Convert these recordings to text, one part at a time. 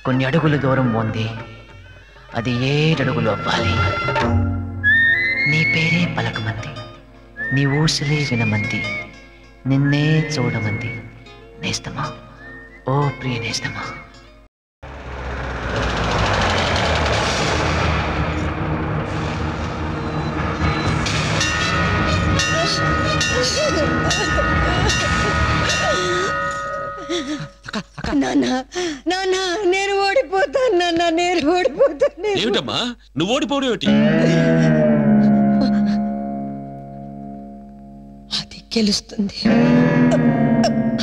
కొన్ని అడుగుల దూరం ఉంది, అది 7 అడుగులు అవ్వాలి. నీ పేరే పలకమంది, నీ ఊసులే వినమంది, నిన్నే చూడమంది నేస్తమా, ఓ ప్రియ నేస్తమా. నేను ఓడిపోతాను నాన్న, నేను ఓడిపోతాను. ఏమిటమ్మా నువ్వు ఓడిపోవడం ఏమిటి? అది గెలుస్తుంది,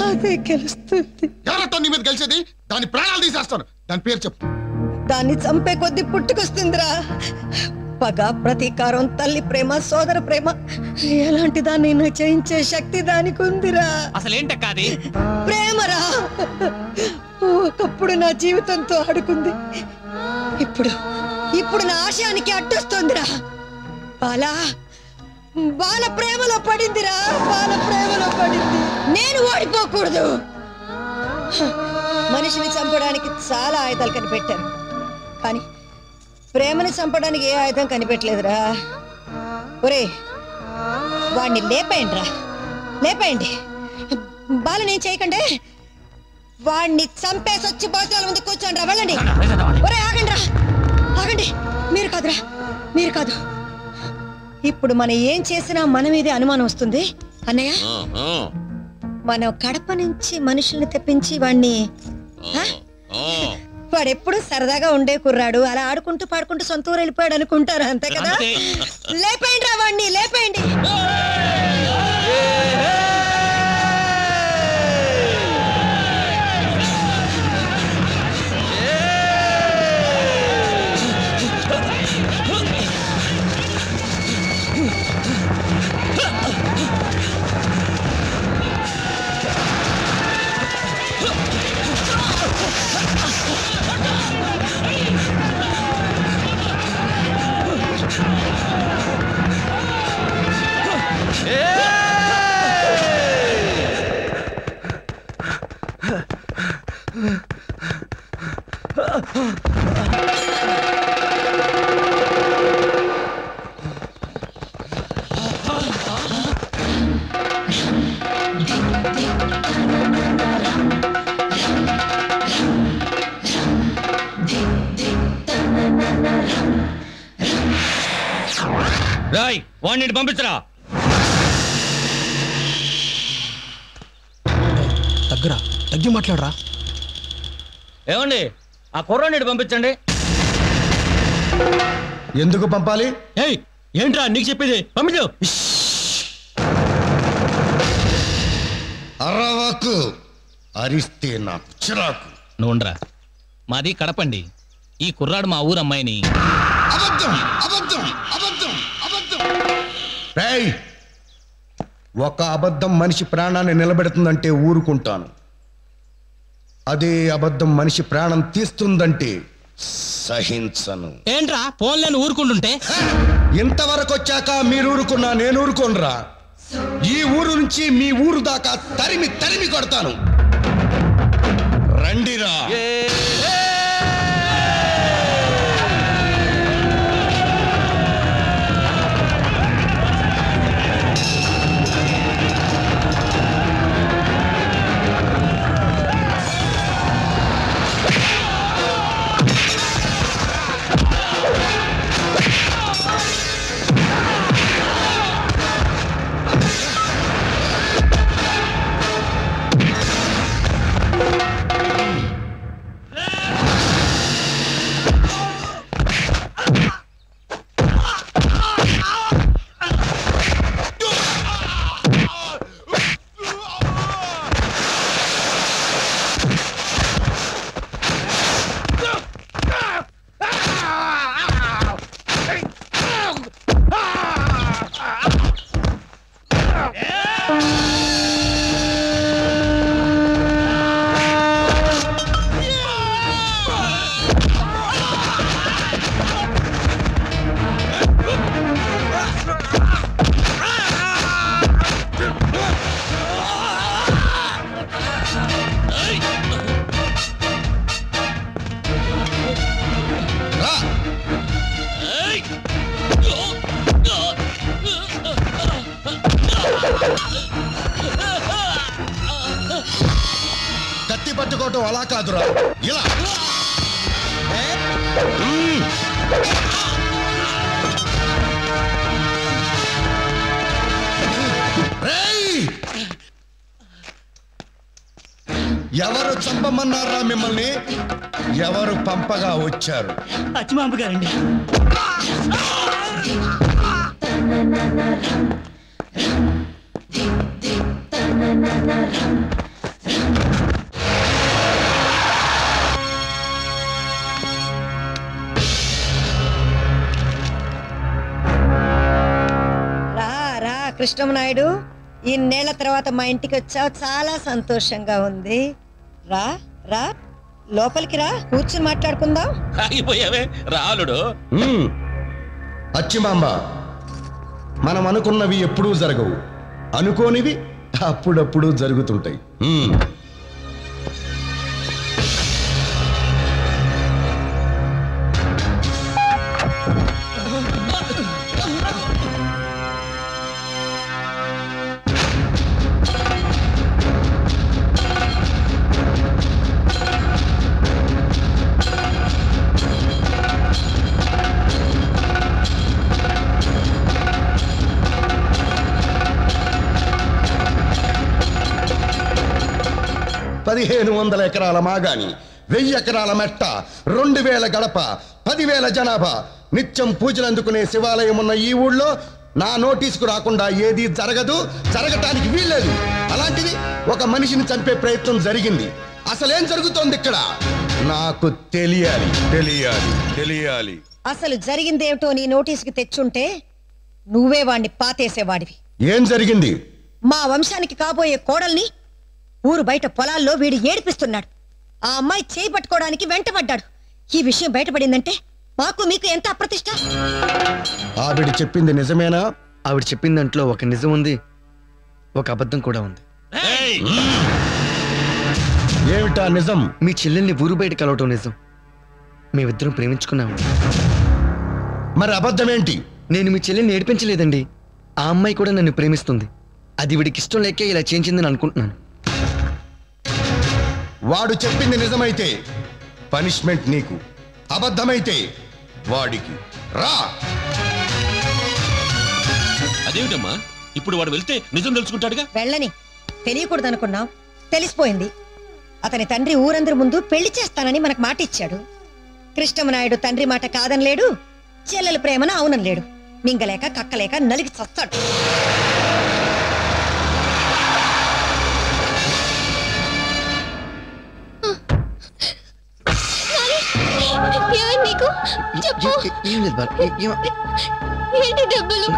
అదే గెలుస్తుంది. ఎవరతో నీ మీద గెలిచేది? దాని ప్రాణాలు తీసేస్తాను. దాని పేరు చెప్పు. దాన్ని చంపే కొద్ది పుట్టుకొస్తుందిరా పగ, ప్రతీకారం, తల్లి ప్రేమ, సోదర ప్రేమ, ఎలాంటి దాన్ని జయించే శక్తి దానికి ఉందిరా. అసలేంటక్కాది? ప్రేమరా. ఒకప్పుడు నా జీవితంతో ఆడుకుంది, ఇప్పుడు నా ఆశయానికి అడ్డొస్తుందిరా. బాల ప్రేమలో పడిందిరా, బాల ప్రేమలో పడింది. నేను ఓడిపోకూడదు. మనిషిని చంపడానికి చాలా ఆయుధాలు కనిపెట్టారు, కానీ ప్రేమని చంపడానికి ఏ ఆయుధం కనిపెట్టలేదురా. ఒరే, వాడిని లేపేయండిరా, లేపేయండి. బాలనేం చేయకండి, వాడిని చంపేసి వచ్చి భోజనాల ముందు కూర్చోండి రా. వెళ్ళండి. ఒరే ఆగండి రా, ఆగండి. మీరు కాదురా, మీరు కాదు. ఇప్పుడు మనం ఏం చేసినా మన మీదే అనుమానం వస్తుంది అన్నయ్య. మనం కడప నుంచి మనుషుల్ని తెప్పించి వాడెప్పుడు సరదాగా ఉండే కుర్రాడు, అలా ఆడుకుంటూ పాడుకుంటూ సొంత ఊరు వెళ్ళిపోయాడు అనుకుంటారు, అంతే కదా. లేపేయండి రా వాడిని, లేపేయండి. రాయ్ వాడిని పంపించరా. తగ్గి మాట్లాడరా. ఏమండి ఆ కుర్రాడిని పంపించండి. ఎందుకు పంపాలి? ఏయ్ ఏంట్రా నీకు చెప్పేది? పంపించు. అరవకు, అరిస్తే నాకు చిరాకు. నువ్వుండ్రా, మాది కడపండి. ఈ కుర్రాడు మా ఊరు అమ్మాయిని. అబద్ధం, అబద్ధం, అబద్ధం, అబద్ధం. రేయ్, ఒక అబద్ధం మనిషి ప్రాణాన్ని నిలబెడుతుందంటే ఊరుకుంటాను. అదే అబద్ధం మనిషి ప్రాణం తీస్తుందంటే సహించను. ఏంట్రా ఫోన్లేని ఊరుకుంటుంటే? ఇంతవరకు వచ్చాక మీరు ఊరుకున్నా నేను ఊరుకోనరా. ఈ ఊరు నుంచి మీ ఊరు దాకా తరిమి తరిమి కొడతాను. రండిరా. చంపటం అలా కాదురా, ఇలా. ఎవరు చంపమన్నారా మిమ్మల్ని? ఎవరు పంపగా వచ్చారు? అచ్చిమాంబ గారండి. కృష్ణమనాయుడు, ఇన్నేళ్ల తర్వాత మా ఇంటికి వచ్చావు, చాలా సంతోషంగా ఉంది. రా రా లోపలికి రా, కూర్చుని మాట్లాడుకుందాం. ఆగిపోయావే రాలుడు. అచ్చిమాంబ, మనం అనుకున్నవి ఎప్పుడూ జరగవు, అనుకోనివి అప్పుడప్పుడు జరుగుతుంటాయి. ఎకరాల మాగాని, 1000 ఎకరాల మెట్ట, 2000 గడప, 10,000 జనాభా, నిత్యం పూజలు అందుకునే శివాలయం ఉన్న ఈ ఊళ్ళో నా నోటీసుకు రాకుండా ఏది జరగదు, జరగటానికి వీల్లేదు. అలాంటిది ఒక మనిషిని చంపే ప్రయత్నం జరిగింది. అసలేం జరుగుతోంది ఇక్కడ? నాకు తెలియాలి తెలియాలి తెలియాలి. అసలు జరిగిందేమిటో నీ నోటీసుకి తెచ్చుంటే నువ్వే వాణ్ణి పాతేసేవాడివి. ఏం జరిగింది? మా వంశానికి కాబోయే కోడల్ని ఊరు బయట పొలాల్లో వీడు ఏడిపిస్తున్నాడు. ఆ అమ్మాయి చేయి పట్టుకోవడానికి వెంటబడ్డాడు. ఈ విషయం బయటపడిందంటే మాకు మీకు ఎంత అప్రతిష్ట. ఆవిడ చెప్పింది నిజమేనా? ఆవిడ చెప్పిన దాంట్లో ఒక నిజం ఉంది, ఒక అబద్ధం కూడా ఉంది. ఏమిటా నిజం? మీ చెల్లెల్ని ఊరు బయట కలవటం నిజం. మేమిద్దరం ప్రేమించుకున్నాము. మరి అబద్ధం ఏంటి? నేను మీ చెల్లెల్ని ఏడిపించలేదండి. ఆ అమ్మాయి కూడా నన్ను ప్రేమిస్తుంది. అది వీడికి ఇష్టం లేకే ఇలా చేయించిందని అనుకుంటున్నాను. వాడు చెప్పింది నిజమైతే పనిష్మెంట్ నీకు, అబద్ధమైతే వాడికి. రా. అదేమిటమ్మా, ఇప్పుడు వాడు వెళ్తే నిజం తెలుసుకుంటాడుగా. వెళ్ళని, తెలియకూడదనుకున్నాం, తెలిసిపోయింది. అతని తండ్రి ఊరందరి ముందు పెళ్లి చేస్తానని మనకు మాట ఇచ్చాడు. కృష్ణమనాయుడు తండ్రి మాట కాదనలేడు, చెల్లెల ప్రేమను అవునలేడు. మింగలేక కక్కలేక నలిగి చస్తాడు. నీకు చెప్పు. ఏం లేదు. ఏంటి దెబ్బలు?